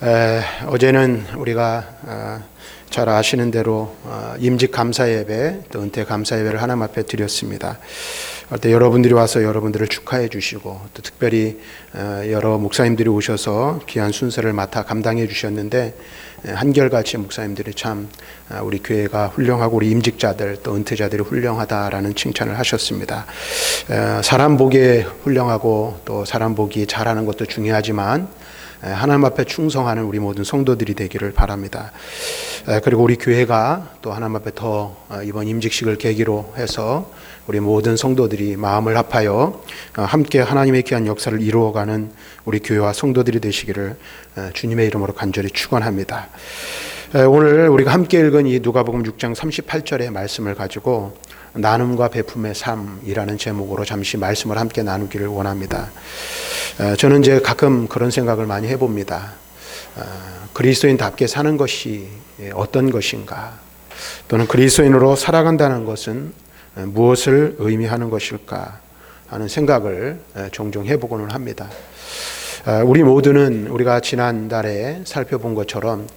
어제는 우리가 잘 아시는 대로 임직 감사 예배, 또 은퇴 감사 예배를 하나님 앞에 드렸습니다. 그때 여러분들이 와서 여러분들을 축하해 주시고, 또 특별히 여러 목사님들이 오셔서 귀한 순서를 맡아 감당해 주셨는데, 한결같이 목사님들이 참 우리 교회가 훌륭하고 우리 임직자들 또 은퇴자들이 훌륭하다라는 칭찬을 하셨습니다. 사람 보기에 훌륭하고 또 사람 보기 잘하는 것도 중요하지만 하나님 앞에 충성하는 우리 모든 성도들이 되기를 바랍니다. 그리고 우리 교회가 또 하나님 앞에 더 이번 임직식을 계기로 해서 우리 모든 성도들이 마음을 합하여 함께 하나님의 귀한 역사를 이루어가는 우리 교회와 성도들이 되시기를 주님의 이름으로 간절히 축원합니다. 오늘 우리가 함께 읽은 이 누가복음 6장 38절의 말씀을 가지고 나눔과 베품의 삶이라는 제목으로 잠시 말씀을 함께 나누기를 원합니다. 저는 이제 가끔 그런 생각을 많이 해봅니다. 그리스도인답게 사는 것이 어떤 것인가? 또는 그리스도인으로 살아간다는 것은 무엇을 의미하는 것일까? 하는 생각을 종종 해보고는 합니다. 우리 모두는 우리가 지난달에 살펴본 것처럼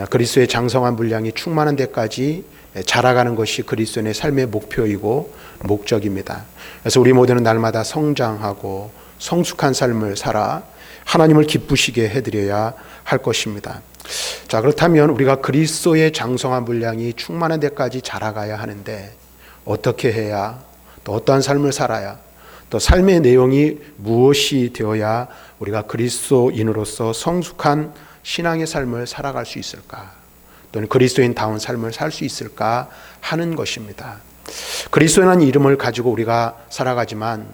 그리스도의 장성한 분량이 충만한 데까지 자라가는 것이 그리스도인의 삶의 목표이고 목적입니다. 그래서 우리 모두는 날마다 성장하고 성숙한 삶을 살아 하나님을 기쁘시게 해드려야 할 것입니다. 자, 그렇다면 우리가 그리스도의 장성한 분량이 충만한 데까지 자라가야 하는데 어떻게 해야, 또 어떠한 삶을 살아야, 또 삶의 내용이 무엇이 되어야 우리가 그리스도인으로서 성숙한 신앙의 삶을 살아갈 수 있을까? 또는 그리스도인다운 삶을 살 수 있을까 하는 것입니다. 그리스도인이라는 이름을 가지고 우리가 살아가지만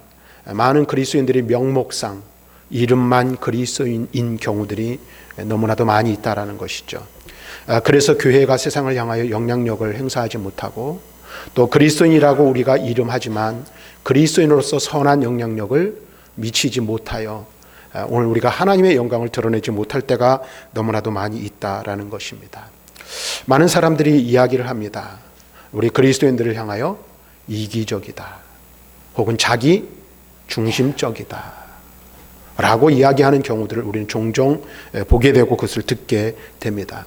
많은 그리스도인들이 명목상 이름만 그리스도인인 경우들이 너무나도 많이 있다라는 것이죠. 그래서 교회가 세상을 향하여 영향력을 행사하지 못하고, 또 그리스도인이라고 우리가 이름하지만 그리스도인으로서 선한 영향력을 미치지 못하여 오늘 우리가 하나님의 영광을 드러내지 못할 때가 너무나도 많이 있다라는 것입니다. 많은 사람들이 이야기를 합니다. 우리 그리스도인들을 향하여 이기적이다, 혹은 자기 중심적이다 라고 이야기하는 경우들을 우리는 종종 보게 되고 그것을 듣게 됩니다.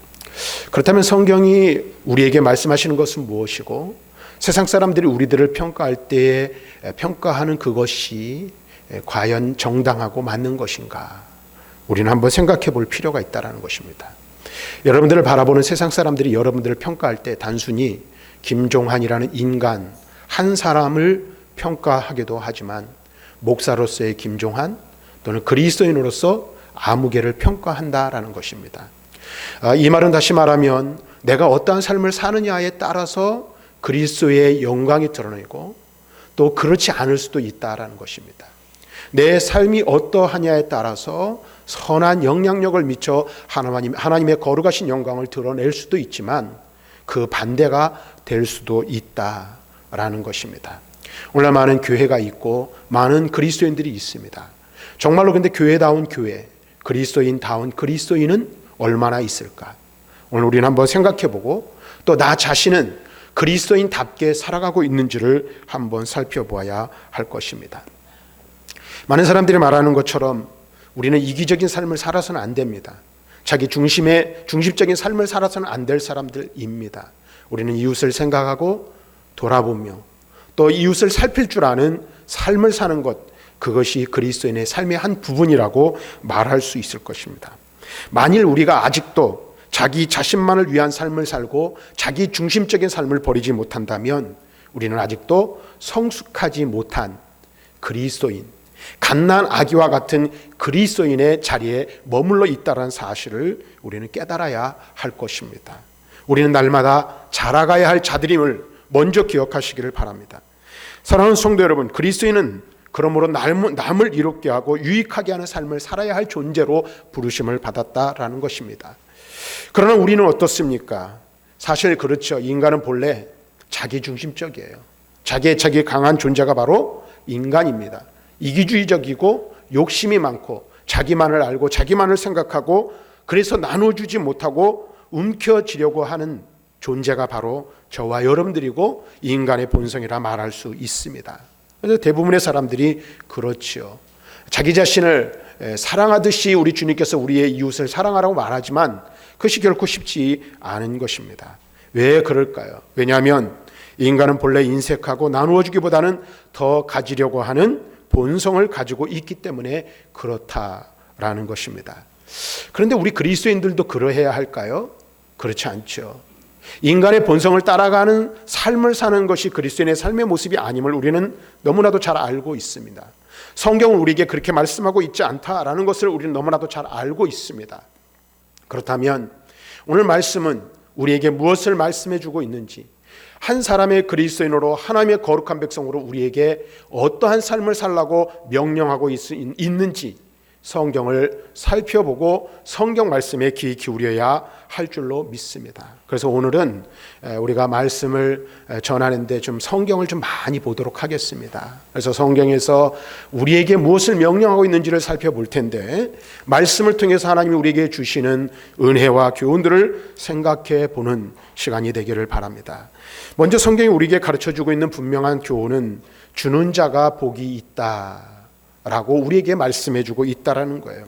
그렇다면 성경이 우리에게 말씀하시는 것은 무엇이고, 세상 사람들이 우리들을 평가할 때에 평가하는 그것이 과연 정당하고 맞는 것인가? 우리는 한번 생각해 볼 필요가 있다는 것입니다. 여러분들을 바라보는 세상 사람들이 여러분들을 평가할 때 단순히 김종환이라는 인간 한 사람을 평가하기도 하지만 목사로서의 김종환, 또는 그리스도인으로서 아무개를 평가한다라는 것입니다. 이 말은 다시 말하면 내가 어떠한 삶을 사느냐에 따라서 그리스도의 영광이 드러내고, 또 그렇지 않을 수도 있다라는 것입니다. 내 삶이 어떠하냐에 따라서 선한 영향력을 미쳐 하나님의 거룩하신 영광을 드러낼 수도 있지만 그 반대가 될 수도 있다라는 것입니다. 오늘 많은 교회가 있고 많은 그리스도인들이 있습니다. 정말로 근데 교회다운 교회, 그리스도인다운 그리스도인은 얼마나 있을까? 오늘 우리는 한번 생각해보고, 또 나 자신은 그리스도인답게 살아가고 있는지를 한번 살펴보아야 할 것입니다. 많은 사람들이 말하는 것처럼 우리는 이기적인 삶을 살아서는 안 됩니다. 자기 중심적인 삶을 살아서는 안 될 사람들입니다. 우리는 이웃을 생각하고 돌아보며 또 이웃을 살필 줄 아는 삶을 사는 것, 그것이 그리스도인의 삶의 한 부분이라고 말할 수 있을 것입니다. 만일 우리가 아직도 자기 자신만을 위한 삶을 살고 자기 중심적인 삶을 버리지 못한다면 우리는 아직도 성숙하지 못한 그리스도인, 갓난 아기와 같은 그리스도인의 자리에 머물러 있다는 사실을 우리는 깨달아야 할 것입니다. 우리는 날마다 자라가야 할 자들임을 먼저 기억하시기를 바랍니다. 사랑하는 성도 여러분, 그리스도인은 그러므로 남을 이롭게 하고 유익하게 하는 삶을 살아야 할 존재로 부르심을 받았다라는 것입니다. 그러나 우리는 어떻습니까? 사실 그렇죠. 인간은 본래 자기중심적이에요. 자기 강한 존재가 바로 인간입니다. 이기주의적이고 욕심이 많고 자기만을 알고 자기만을 생각하고, 그래서 나눠주지 못하고 움켜쥐려고 하는 존재가 바로 저와 여러분들이고 인간의 본성이라 말할 수 있습니다. 그래서 대부분의 사람들이 그렇죠. 자기 자신을 사랑하듯이 우리 주님께서 우리의 이웃을 사랑하라고 말하지만 그것이 결코 쉽지 않은 것입니다. 왜 그럴까요? 왜냐하면 인간은 본래 인색하고 나누어 주기보다는 더 가지려고 하는 본성을 가지고 있기 때문에 그렇다라는 것입니다. 그런데 우리 그리스도인들도 그러해야 할까요? 그렇지 않죠. 인간의 본성을 따라가는 삶을 사는 것이 그리스도인의 삶의 모습이 아님을 우리는 너무나도 잘 알고 있습니다. 성경은 우리에게 그렇게 말씀하고 있지 않다라는 것을 우리는 너무나도 잘 알고 있습니다. 그렇다면 오늘 말씀은 우리에게 무엇을 말씀해 주고 있는지, 한 사람의 그리스도인으로 하나님의 거룩한 백성으로 우리에게 어떠한 삶을 살라고 명령하고 있는지 성경을 살펴보고 성경 말씀에 귀 기울여야 할 줄로 믿습니다. 그래서 오늘은 우리가 말씀을 전하는데 좀 성경을 좀 많이 보도록 하겠습니다. 그래서 성경에서 우리에게 무엇을 명령하고 있는지를 살펴볼 텐데, 말씀을 통해서 하나님이 우리에게 주시는 은혜와 교훈들을 생각해 보는 시간이 되기를 바랍니다. 먼저 성경이 우리에게 가르쳐주고 있는 분명한 교훈은 주는 자가 복이 있다 라고 우리에게 말씀해주고 있다라는 거예요.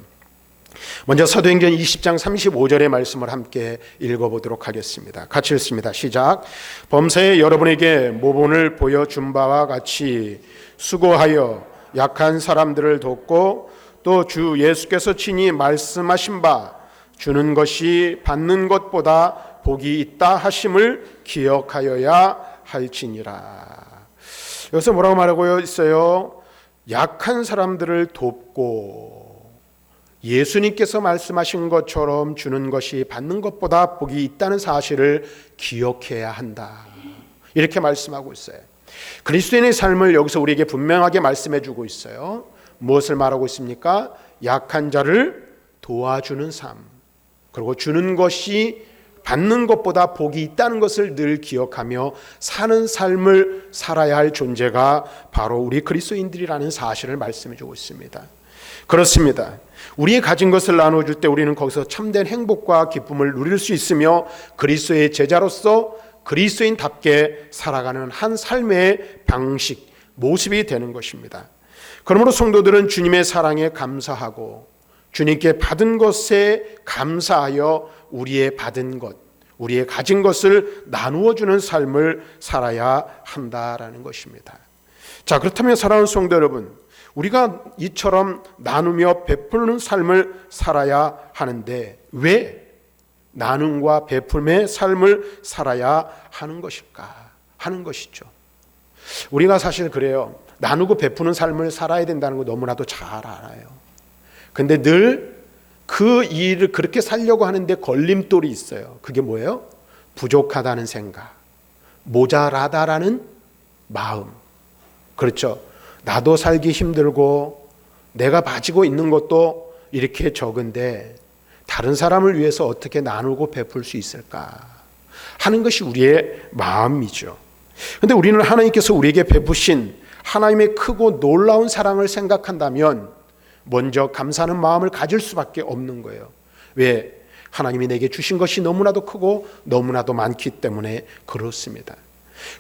먼저 사도행전 20장 35절의 말씀을 함께 읽어보도록 하겠습니다. 같이 읽습니다. 시작. 범사에 여러분에게 모본을 보여준 바와 같이 수고하여 약한 사람들을 돕고 또 주 예수께서 친히 말씀하신 바 주는 것이 받는 것보다 복이 있다 하심을 기억하여야 할지니라. 여기서 뭐라고 말하고 있어요? 약한 사람들을 돕고 예수님께서 말씀하신 것처럼 주는 것이 받는 것보다 복이 있다는 사실을 기억해야 한다. 이렇게 말씀하고 있어요. 그리스도인의 삶을 여기서 우리에게 분명하게 말씀해 주고 있어요. 무엇을 말하고 있습니까? 약한 자를 도와주는 삶, 그리고 주는 것이 받는 것보다 복이 있다는 것을 늘 기억하며 사는 삶을 살아야 할 존재가 바로 우리 그리스도인들이라는 사실을 말씀해 주고 있습니다. 그렇습니다. 우리의 가진 것을 나눠줄 때 우리는 거기서 참된 행복과 기쁨을 누릴 수 있으며 그리스도의 제자로서 그리스도인답게 살아가는 한 삶의 방식, 모습이 되는 것입니다. 그러므로 성도들은 주님의 사랑에 감사하고 주님께 받은 것에 감사하여 우리의 받은 것, 우리의 가진 것을 나누어 주는 삶을 살아야 한다라는 것입니다. 자, 그렇다면 사랑하는 성도 여러분, 우리가 이처럼 나누며 베푸는 삶을 살아야 하는데 왜 나눔과 베품의 삶을 살아야 하는 것일까 하는 것이죠. 우리가 사실 그래요. 나누고 베푸는 삶을 살아야 된다는 거 너무나도 잘 알아요. 근데 늘 그 일을 그렇게 살려고 하는데 걸림돌이 있어요. 그게 뭐예요? 부족하다는 생각, 모자라다라는 마음. 그렇죠. 나도 살기 힘들고 내가 가지고 있는 것도 이렇게 적은데 다른 사람을 위해서 어떻게 나누고 베풀 수 있을까 하는 것이 우리의 마음이죠. 그런데 우리는 하나님께서 우리에게 베푸신 하나님의 크고 놀라운 사랑을 생각한다면 먼저 감사하는 마음을 가질 수밖에 없는 거예요. 왜? 하나님이 내게 주신 것이 너무나도 크고 너무나도 많기 때문에 그렇습니다.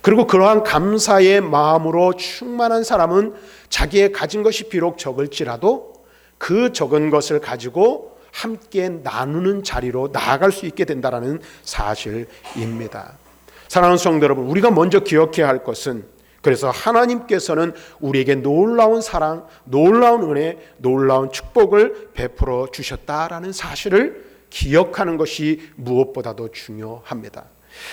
그리고 그러한 감사의 마음으로 충만한 사람은 자기의 가진 것이 비록 적을지라도 그 적은 것을 가지고 함께 나누는 자리로 나아갈 수 있게 된다는 사실입니다. 사랑하는 성도 여러분, 우리가 먼저 기억해야 할 것은, 그래서 하나님께서는 우리에게 놀라운 사랑, 놀라운 은혜, 놀라운 축복을 베풀어 주셨다라는 사실을 기억하는 것이 무엇보다도 중요합니다.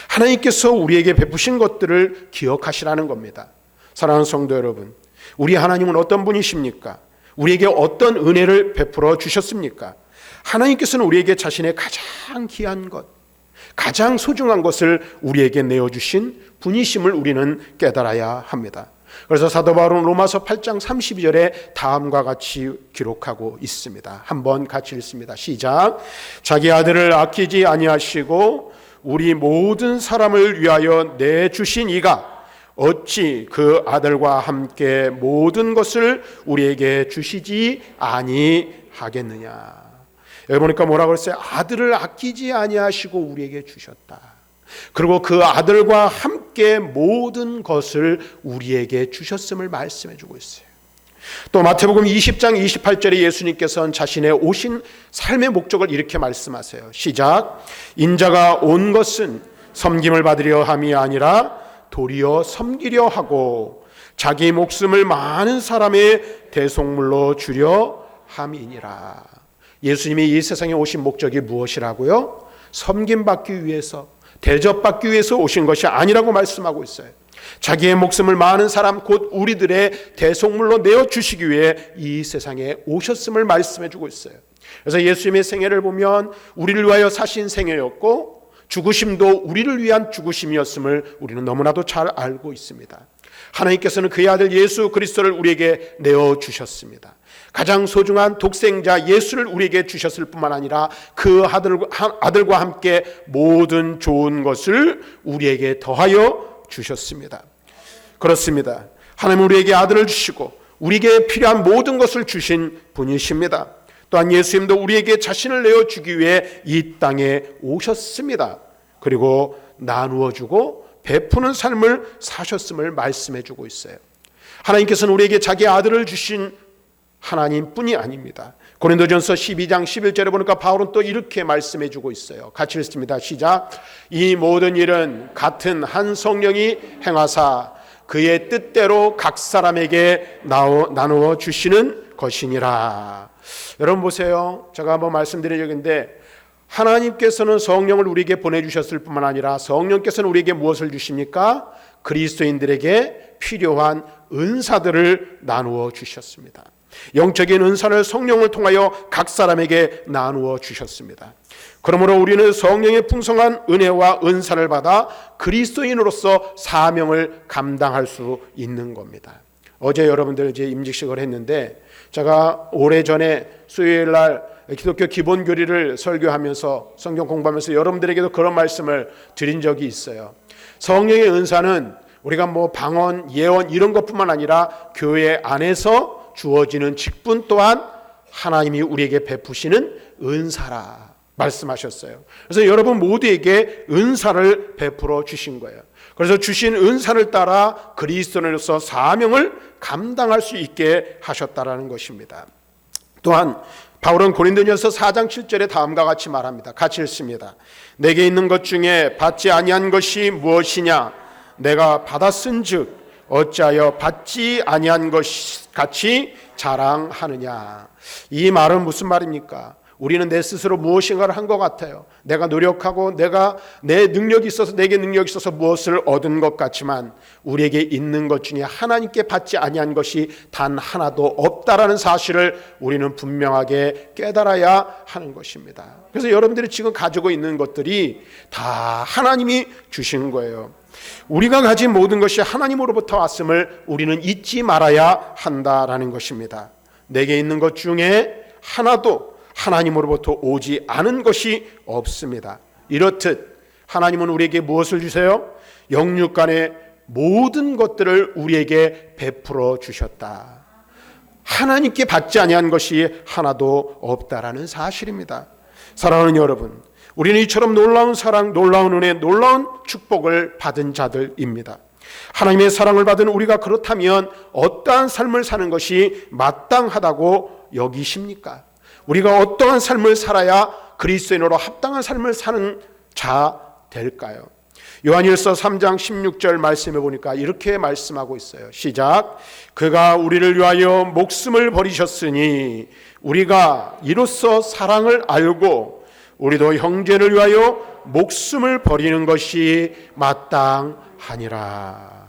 하나님께서 우리에게 베푸신 것들을 기억하시라는 겁니다. 사랑하는 성도 여러분, 우리 하나님은 어떤 분이십니까? 우리에게 어떤 은혜를 베풀어 주셨습니까? 하나님께서는 우리에게 자신의 가장 귀한 것, 가장 소중한 것을 우리에게 내어주신 분이심을 우리는 깨달아야 합니다. 그래서 사도 바울은 로마서 8장 32절에 다음과 같이 기록하고 있습니다. 한번 같이 읽습니다. 시작. 자기 아들을 아끼지 아니하시고 우리 모든 사람을 위하여 내주신 이가 어찌 그 아들과 함께 모든 것을 우리에게 주시지 아니하겠느냐. 여기 보니까 뭐라고 했어요? 아들을 아끼지 아니하시고 우리에게 주셨다. 그리고 그 아들과 함께 모든 것을 우리에게 주셨음을 말씀해 주고 있어요. 또 마태복음 20장 28절에 예수님께서는 자신의 오신 삶의 목적을 이렇게 말씀하세요. 시작. 인자가 온 것은 섬김을 받으려 함이 아니라 도리어 섬기려 하고 자기 목숨을 많은 사람의 대속물로 주려 함이니라. 예수님이 이 세상에 오신 목적이 무엇이라고요? 섬김받기 위해서, 대접받기 위해서 오신 것이 아니라고 말씀하고 있어요. 자기의 목숨을 많은 사람 곧 우리들의 대속물로 내어주시기 위해 이 세상에 오셨음을 말씀해 주고 있어요. 그래서 예수님의 생애를 보면 우리를 위하여 사신 생애였고 죽으심도 우리를 위한 죽으심이었음을 우리는 너무나도 잘 알고 있습니다. 하나님께서는 그의 아들 예수 그리스도를 우리에게 내어주셨습니다. 가장 소중한 독생자 예수를 우리에게 주셨을 뿐만 아니라 그 아들과 함께 모든 좋은 것을 우리에게 더하여 주셨습니다. 그렇습니다. 하나님은 우리에게 아들을 주시고 우리에게 필요한 모든 것을 주신 분이십니다. 또한 예수님도 우리에게 자신을 내어주기 위해 이 땅에 오셨습니다. 그리고 나누어 주고 베푸는 삶을 사셨음을 말씀해 주고 있어요. 하나님께서는 우리에게 자기 아들을 주신 하나님뿐이 아닙니다. 고린도전서 12장 11절에 보니까 바울은 또 이렇게 말씀해 주고 있어요. 같이 읽습니다. 시작. 이 모든 일은 같은 한 성령이 행하사 그의 뜻대로 각 사람에게 나누어 주시는 것이니라. 여러분 보세요. 제가 한번 말씀드리려는데 하나님께서는 성령을 우리에게 보내주셨을 뿐만 아니라 성령께서는 우리에게 무엇을 주십니까? 그리스도인들에게 필요한 은사들을 나누어 주셨습니다. 영적인 은사를 성령을 통하여 각 사람에게 나누어 주셨습니다. 그러므로 우리는 성령의 풍성한 은혜와 은사를 받아 그리스도인으로서 사명을 감당할 수 있는 겁니다. 어제 여러분들 이제 임직식을 했는데 제가 오래전에 수요일 날 기독교 기본교리를 설교하면서 성경 공부하면서 여러분들에게도 그런 말씀을 드린 적이 있어요. 성령의 은사는 우리가 뭐 방언, 예언 이런 것뿐만 아니라 교회 안에서 주어지는 직분 또한 하나님이 우리에게 베푸시는 은사라 말씀하셨어요. 그래서 여러분 모두에게 은사를 베풀어 주신 거예요. 그래서 주신 은사를 따라 그리스도인으로서 사명을 감당할 수 있게 하셨다라는 것입니다. 또한 바울은 고린도전서 4장 7절에 다음과 같이 말합니다. 같이 읽습니다. 내게 있는 것 중에 받지 아니한 것이 무엇이냐? 내가 받았은즉 어찌하여 받지 아니한 것 같이 자랑하느냐? 이 말은 무슨 말입니까? 우리는 내 스스로 무엇인가를 한 것 같아요. 내가 노력하고 내가 내 능력이 있어서 내게 능력이 있어서 무엇을 얻은 것 같지만 우리에게 있는 것 중에 하나님께 받지 아니한 것이 단 하나도 없다라는 사실을 우리는 분명하게 깨달아야 하는 것입니다. 그래서 여러분들이 지금 가지고 있는 것들이 다 하나님이 주신 거예요. 우리가 가진 모든 것이 하나님으로부터 왔음을 우리는 잊지 말아야 한다라는 것입니다. 내게 있는 것 중에 하나도 하나님으로부터 오지 않은 것이 없습니다. 이렇듯 하나님은 우리에게 무엇을 주세요? 영육간의 모든 것들을 우리에게 베풀어 주셨다. 하나님께 받지 아니한 것이 하나도 없다라는 사실입니다. 사랑하는 여러분, 우리는 이처럼 놀라운 사랑, 놀라운 은혜, 놀라운 축복을 받은 자들입니다. 하나님의 사랑을 받은 우리가 그렇다면 어떠한 삶을 사는 것이 마땅하다고 여기십니까? 우리가 어떠한 삶을 살아야 그리스도인으로 합당한 삶을 사는 자 될까요? 요한일서 3장 16절 말씀해 보니까 이렇게 말씀하고 있어요. 시작. 그가 우리를 위하여 목숨을 버리셨으니 우리가 이로써 사랑을 알고 우리도 형제를 위하여 목숨을 버리는 것이 마땅하니라.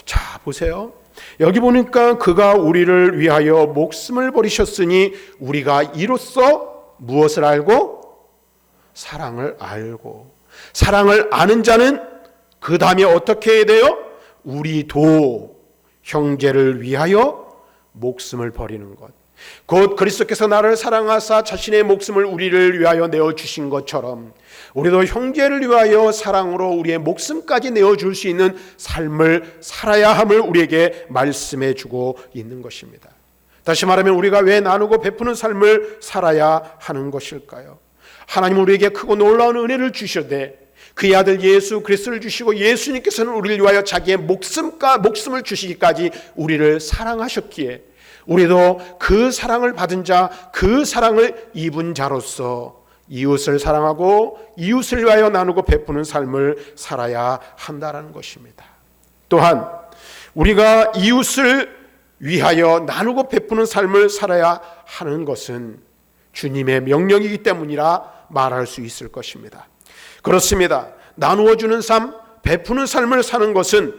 자, 보세요. 여기 보니까 그가 우리를 위하여 목숨을 버리셨으니 우리가 이로써 무엇을 알고? 사랑을 알고. 사랑을 아는 자는 그 다음에 어떻게 해야 돼요? 우리도 형제를 위하여 목숨을 버리는 것. 곧 그리스도께서 나를 사랑하사 자신의 목숨을 우리를 위하여 내어주신 것처럼 우리도 형제를 위하여 사랑으로 우리의 목숨까지 내어줄 수 있는 삶을 살아야 함을 우리에게 말씀해 주고 있는 것입니다. 다시 말하면 우리가 왜 나누고 베푸는 삶을 살아야 하는 것일까요? 하나님은 우리에게 크고 놀라운 은혜를 주셔되 그의 아들 예수 그리스도를 주시고 예수님께서는 우리를 위하여 자기의 목숨을 주시기까지 우리를 사랑하셨기에 우리도 그 사랑을 받은 자, 그 사랑을 입은 자로서 이웃을 사랑하고 이웃을 위하여 나누고 베푸는 삶을 살아야 한다는 것입니다. 또한 우리가 이웃을 위하여 나누고 베푸는 삶을 살아야 하는 것은 주님의 명령이기 때문이라 말할 수 있을 것입니다. 그렇습니다. 나누어 주는 삶, 베푸는 삶을 사는 것은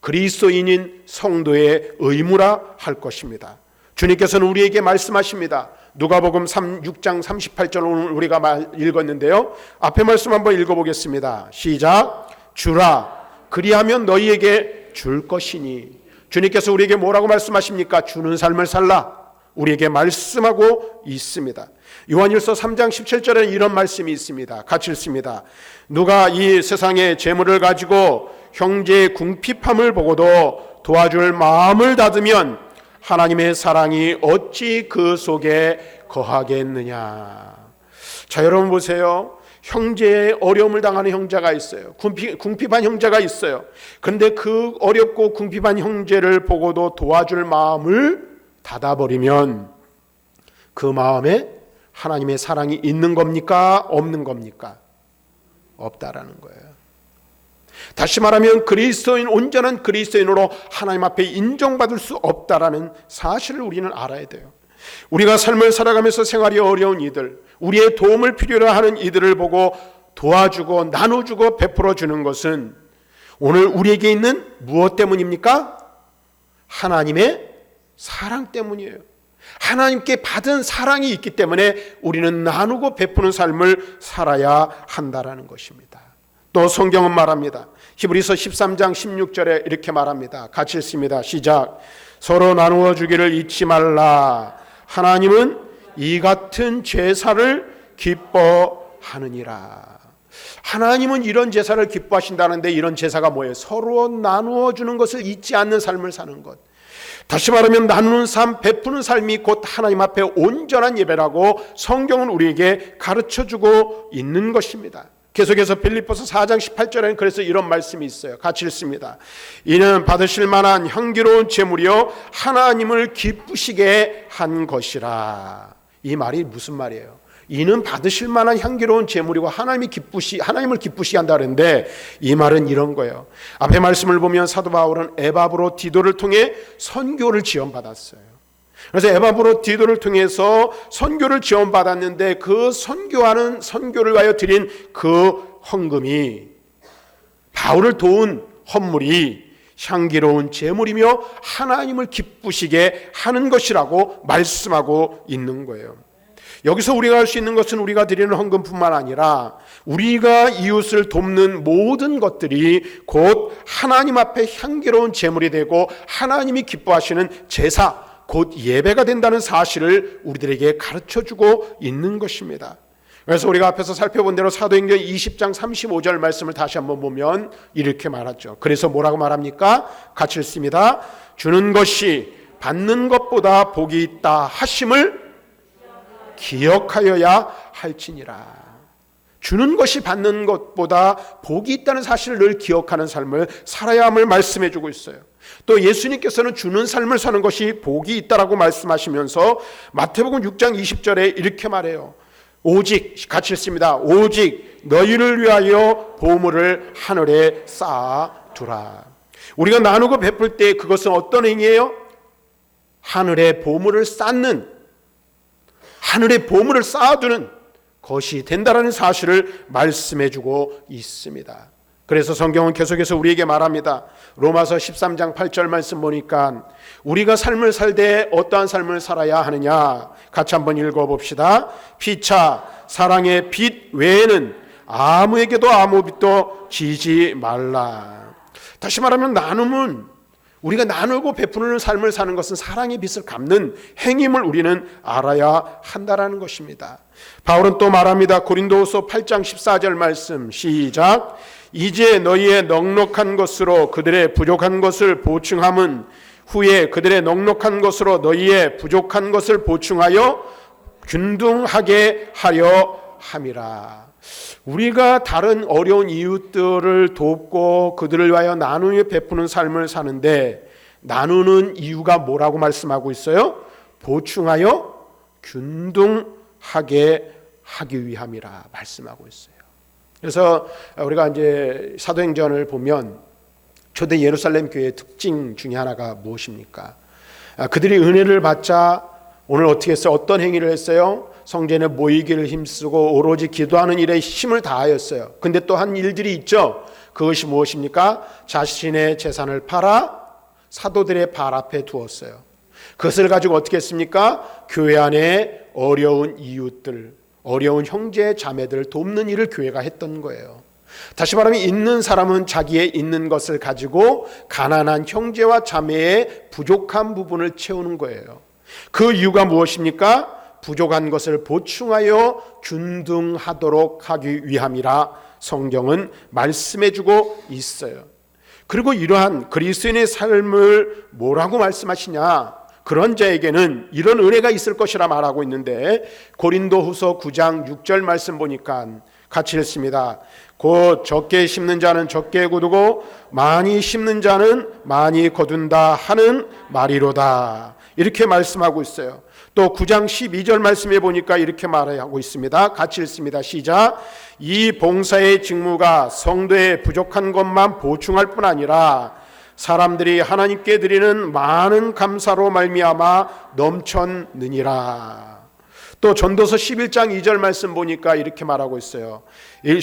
그리스도인인 성도의 의무라 할 것입니다. 주님께서는 우리에게 말씀하십니다. 누가복음 6장 38절 오늘 우리가 읽었는데요. 앞에 말씀 한번 읽어보겠습니다. 시작. 주라 그리하면 너희에게 줄 것이니. 주님께서 우리에게 뭐라고 말씀하십니까? 주는 삶을 살라 우리에게 말씀하고 있습니다. 요한일서 3장 17절에는 이런 말씀이 있습니다. 같이 읽습니다. 누가 이 세상의 재물을 가지고 형제의 궁핍함을 보고도 도와줄 마음을 닫으면 하나님의 사랑이 어찌 그 속에 거하겠느냐. 자, 여러분 보세요. 형제의 어려움을 당하는 형제가 있어요. 궁핍한 형제가 있어요. 그런데 그 어렵고 궁핍한 형제를 보고도 도와줄 마음을 닫아버리면 그 마음에 하나님의 사랑이 있는 겁니까? 없는 겁니까? 없다라는 거예요. 다시 말하면 그리스도인, 온전한 그리스도인으로 하나님 앞에 인정받을 수 없다라는 사실을 우리는 알아야 돼요. 우리가 삶을 살아가면서 생활이 어려운 이들, 우리의 도움을 필요로 하는 이들을 보고 도와주고 나눠주고 베풀어 주는 것은 오늘 우리에게 있는 무엇 때문입니까? 하나님의 사랑 때문이에요. 하나님께 받은 사랑이 있기 때문에 우리는 나누고 베푸는 삶을 살아야 한다라는 것입니다. 또 성경은 말합니다. 히브리서 13장 16절에 이렇게 말합니다. 같이 읽습니다. 시작. 서로 나누어 주기를 잊지 말라. 하나님은 이 같은 제사를 기뻐하느니라. 하나님은 이런 제사를 기뻐하신다는데 이런 제사가 뭐예요? 서로 나누어 주는 것을 잊지 않는 삶을 사는 것. 다시 말하면 나누는 삶, 베푸는 삶이 곧 하나님 앞에 온전한 예배라고 성경은 우리에게 가르쳐주고 있는 것입니다. 계속해서 빌립보서 4장 18절에는 그래서 이런 말씀이 있어요. 같이 읽습니다. 이는 받으실 만한 향기로운 제물이요 하나님을 기쁘시게 한 것이라. 이 말이 무슨 말이에요? 이는 받으실 만한 향기로운 제물이고 하나님을 기쁘시게 한다는데 이 말은 이런 거예요. 앞에 말씀을 보면 사도 바울은 에바브로디도를 통해 선교를 지원받았어요. 그래서 에바브로디도를 통해서 선교를 지원받았는데 그 선교를 위하여 드린 그 헌금이 바울을 도운 헌물이 향기로운 제물이며 하나님을 기쁘시게 하는 것이라고 말씀하고 있는 거예요. 여기서 우리가 할 수 있는 것은 우리가 드리는 헌금뿐만 아니라 우리가 이웃을 돕는 모든 것들이 곧 하나님 앞에 향기로운 제물이 되고 하나님이 기뻐하시는 제사, 곧 예배가 된다는 사실을 우리들에게 가르쳐주고 있는 것입니다. 그래서 우리가 앞에서 살펴본 대로 사도행전 20장 35절 말씀을 다시 한번 보면 이렇게 말하죠. 그래서 뭐라고 말합니까? 같이 읽습니다. 주는 것이 받는 것보다 복이 있다 하심을 기억하여야 할지니라. 주는 것이 받는 것보다 복이 있다는 사실을 늘 기억하는 삶을 살아야 함을 말씀해 주고 있어요. 또 예수님께서는 주는 삶을 사는 것이 복이 있다라고 말씀하시면서 마태복음 6장 20절에 이렇게 말해요. 오직, 같이 읽습니다. 오직 너희를 위하여 보물을 하늘에 쌓아두라. 우리가 나누고 베풀 때 그것은 어떤 행위예요? 하늘에 보물을 쌓는, 하늘에 보물을 쌓아두는 것이 된다라는 사실을 말씀해주고 있습니다. 그래서 성경은 계속해서 우리에게 말합니다. 로마서 13장 8절 말씀 보니까 우리가 삶을 살 때 어떠한 삶을 살아야 하느냐 같이 한번 읽어봅시다. 피차 사랑의 빛 외에는 아무에게도 아무 빛도 지지 말라. 다시 말하면 나눔은, 우리가 나누고 베푸는 삶을 사는 것은 사랑의 빛을 갚는 행임을 우리는 알아야 한다라는 것입니다. 바울은 또 말합니다. 고린도후서 8장 14절 말씀 시작. 이제 너희의 넉넉한 것으로 그들의 부족한 것을 보충함은 후에 그들의 넉넉한 것으로 너희의 부족한 것을 보충하여 균등하게 하려 함이라. 우리가 다른 어려운 이웃들을 돕고 그들을 위하여 나누며 베푸는 삶을 사는데 나누는 이유가 뭐라고 말씀하고 있어요? 보충하여 균등하게 하기 위함이라 말씀하고 있어요. 그래서 우리가 이제 사도행전을 보면 초대 예루살렘 교회의 특징 중에 하나가 무엇입니까? 그들이 은혜를 받자 오늘 어떻게 했어요? 어떤 행위를 했어요? 성전에 모이기를 힘쓰고 오로지 기도하는 일에 힘을 다하였어요. 근데 또 한 일들이 있죠. 그것이 무엇입니까? 자신의 재산을 팔아 사도들의 발 앞에 두었어요. 그것을 가지고 어떻게 했습니까? 교회 안에 어려운 이웃들, 어려운 형제 자매들을 돕는 일을 교회가 했던 거예요. 다시 말하면 있는 사람은 자기의 있는 것을 가지고 가난한 형제와 자매의 부족한 부분을 채우는 거예요. 그 이유가 무엇입니까? 부족한 것을 보충하여 균등하도록 하기 위함이라 성경은 말씀해주고 있어요. 그리고 이러한 그리스도인의 삶을 뭐라고 말씀하시냐? 그런 자에게는 이런 은혜가 있을 것이라 말하고 있는데 고린도후서 9장 6절 말씀 보니까 같이 읽습니다. 곧 적게 심는 자는 적게 거두고 많이 심는 자는 많이 거둔다 하는 말이로다. 이렇게 말씀하고 있어요. 또 9장 12절 말씀해 보니까 이렇게 말하고 있습니다. 같이 읽습니다. 시작. 이 봉사의 직무가 성도의 부족한 것만 보충할 뿐 아니라 사람들이 하나님께 드리는 많은 감사로 말미암아 넘쳤느니라. 또 전도서 11장 2절 말씀 보니까 이렇게 말하고 있어요.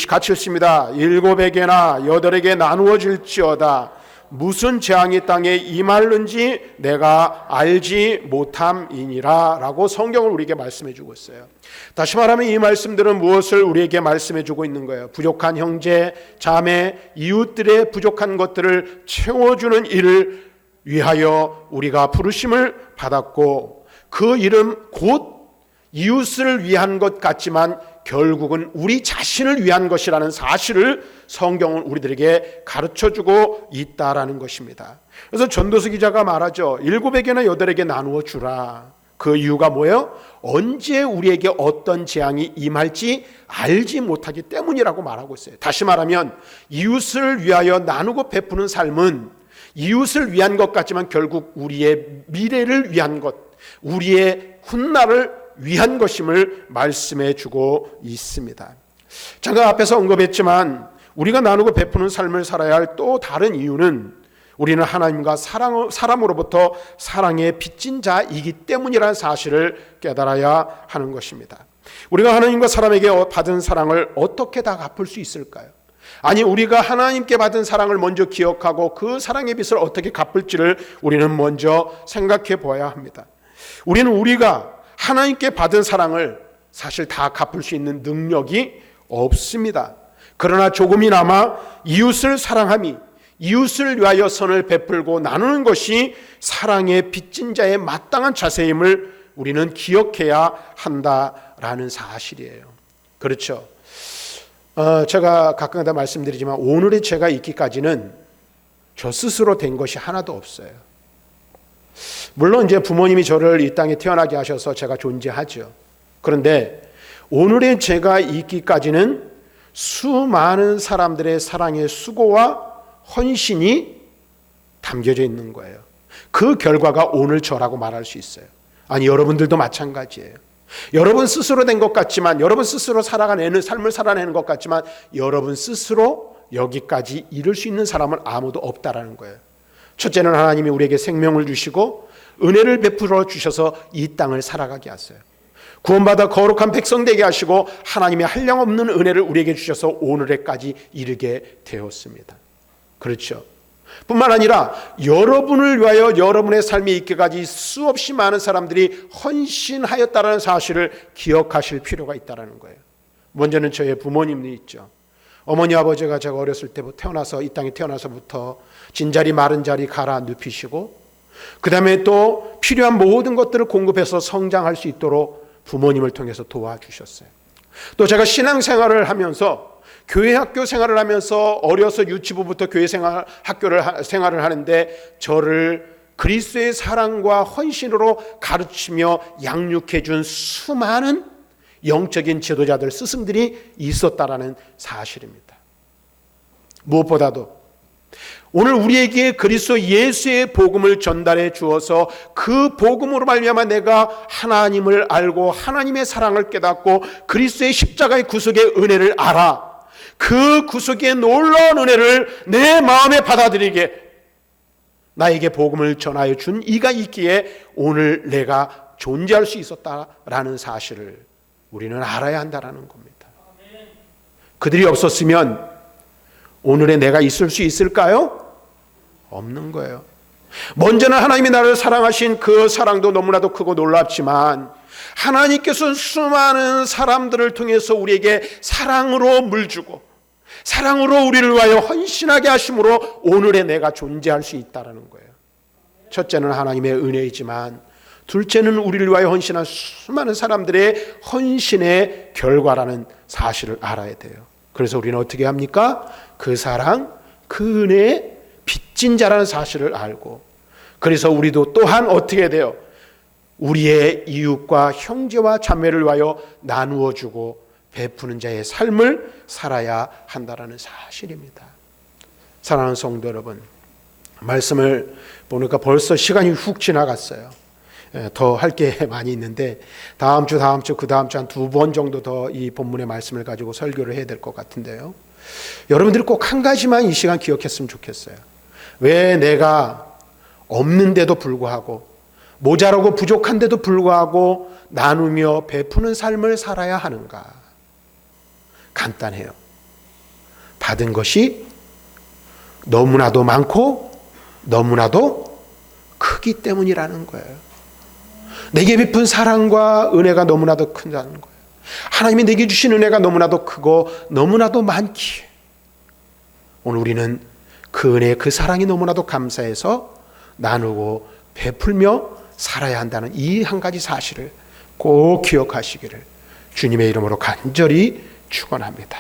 같이 읽습니다. 7에게나 8에게 나누어 줄지어다. 무슨 재앙이 땅에 임할는지 내가 알지 못함이니라 라고 성경을 우리에게 말씀해 주고 있어요. 다시 말하면 이 말씀들은 무엇을 우리에게 말씀해 주고 있는 거예요? 부족한 형제, 자매, 이웃들의 부족한 것들을 채워주는 일을 위하여 우리가 부르심을 받았고 그 일은 곧 이웃을 위한 것 같지만 결국은 우리 자신을 위한 것이라는 사실을 성경은 우리들에게 가르쳐주고 있다라는 것입니다. 그래서 전도서 기자가 말하죠. 7에게나 8에게 나누어 주라. 그 이유가 뭐예요? 언제 우리에게 어떤 재앙이 임할지 알지 못하기 때문이라고 말하고 있어요. 다시 말하면 이웃을 위하여 나누고 베푸는 삶은 이웃을 위한 것 같지만 결국 우리의 미래를 위한 것, 우리의 훗날을 위한 것임을 말씀해 주고 있습니다. 제가 앞에서 언급했지만 우리가 나누고 베푸는 삶을 살아야 할 또 다른 이유는 우리는 하나님과 사람으로부터 사랑에 빚진 자이기 때문이라는 사실을 깨달아야 하는 것입니다. 우리가 하나님과 사람에게 받은 사랑을 어떻게 다 갚을 수 있을까요? 아니 우리가 하나님께 받은 사랑을 먼저 기억하고 그 사랑의 빚을 어떻게 갚을지를 우리는 먼저 생각해 보아야 합니다. 우리가 하나님께 받은 사랑을 사실 다 갚을 수 있는 능력이 없습니다. 그러나 조금이나마 이웃을 사랑함이 이웃을 위하여 선을 베풀고 나누는 것이 사랑의 빚진 자의 마땅한 자세임을 우리는 기억해야 한다라는 사실이에요. 그렇죠. 제가 가끔가다 말씀드리지만 오늘의 제가 있기까지는 저 스스로 된 것이 하나도 없어요. 물론 이제 부모님이 저를 이 땅에 태어나게 하셔서 제가 존재하죠. 그런데 오늘의 제가 있기까지는 수많은 사람들의 사랑의 수고와 헌신이 담겨져 있는 거예요. 그 결과가 오늘 저라고 말할 수 있어요. 아니 여러분들도 마찬가지예요. 여러분 스스로 된 것 같지만 여러분 스스로 살아가는 삶을 살아내는 것 같지만 여러분 스스로 여기까지 이룰 수 있는 사람은 아무도 없다라는 거예요. 첫째는 하나님이 우리에게 생명을 주시고 은혜를 베풀어 주셔서 이 땅을 살아가게 하세요. 구원받아 거룩한 백성 되게 하시고 하나님의 한량없는 은혜를 우리에게 주셔서 오늘에까지 이르게 되었습니다. 그렇죠. 뿐만 아니라 여러분을 위하여 여러분의 삶이 있기까지 수없이 많은 사람들이 헌신하였다는 사실을 기억하실 필요가 있다는 거예요. 먼저는 저의 부모님이 있죠. 어머니 아버지가 제가 어렸을 때부터 태어나서 이 땅에 태어나서부터 진자리 마른 자리 갈아 눕히시고 그 다음에 또 필요한 모든 것들을 공급해서 성장할 수 있도록 부모님을 통해서 도와주셨어요. 또 제가 신앙생활을 하면서 교회 학교 생활을 하면서 어려서 유치부부터 교회 생활을 하는데 저를 그리스도의 사랑과 헌신으로 가르치며 양육해 준 수많은 영적인 지도자들, 스승들이 있었다라는 사실입니다. 무엇보다도 오늘 우리에게 그리스도 예수의 복음을 전달해 주어서 그 복음으로 말미암아 내가 하나님을 알고 하나님의 사랑을 깨닫고 그리스도의 십자가의 구속의 은혜를 알아. 그 구속의 놀라운 은혜를 내 마음에 받아들이게 나에게 복음을 전하여 준 이가 있기에 오늘 내가 존재할 수 있었다라는 사실을 우리는 알아야 한다라는 겁니다. 그들이 없었으면 오늘의 내가 있을 수 있을까요? 없는 거예요. 먼저는 하나님이 나를 사랑하신 그 사랑도 너무나도 크고 놀랍지만 하나님께서 수많은 사람들을 통해서 우리에게 사랑으로 물주고 사랑으로 우리를 위하여 헌신하게 하심으로 오늘의 내가 존재할 수 있다는 거예요. 첫째는 하나님의 은혜이지만 둘째는 우리를 위하여 헌신한 수많은 사람들의 헌신의 결과라는 사실을 알아야 돼요. 그래서 우리는 어떻게 합니까? 그 사랑, 그 은혜의 빚진 자라는 사실을 알고 그래서 우리도 또한 어떻게 돼요? 우리의 이웃과 형제와 자매를 위하여 나누어 주고 베푸는 자의 삶을 살아야 한다는 사실입니다. 사랑하는 성도 여러분, 말씀을 보니까 벌써 시간이 훅 지나갔어요. 더 할 게 많이 있는데 다음 주, 그 다음 주 한 2번 정도 더 이 본문의 말씀을 가지고 설교를 해야 될 것 같은데요. 여러분들이 꼭 한 가지만 이 시간 기억했으면 좋겠어요. 왜 내가 없는데도 불구하고 모자라고 부족한데도 불구하고 나누며 베푸는 삶을 살아야 하는가? 간단해요. 받은 것이 너무나도 많고 너무나도 크기 때문이라는 거예요. 내게 베푼 사랑과 은혜가 너무나도 크다는 거예요. 하나님이 내게 주신 은혜가 너무나도 크고 너무나도 많기에 오늘 우리는 그 은혜, 그 사랑이 너무나도 감사해서 나누고 베풀며 살아야 한다는 이 한 가지 사실을 꼭 기억하시기를 주님의 이름으로 간절히 축원합니다.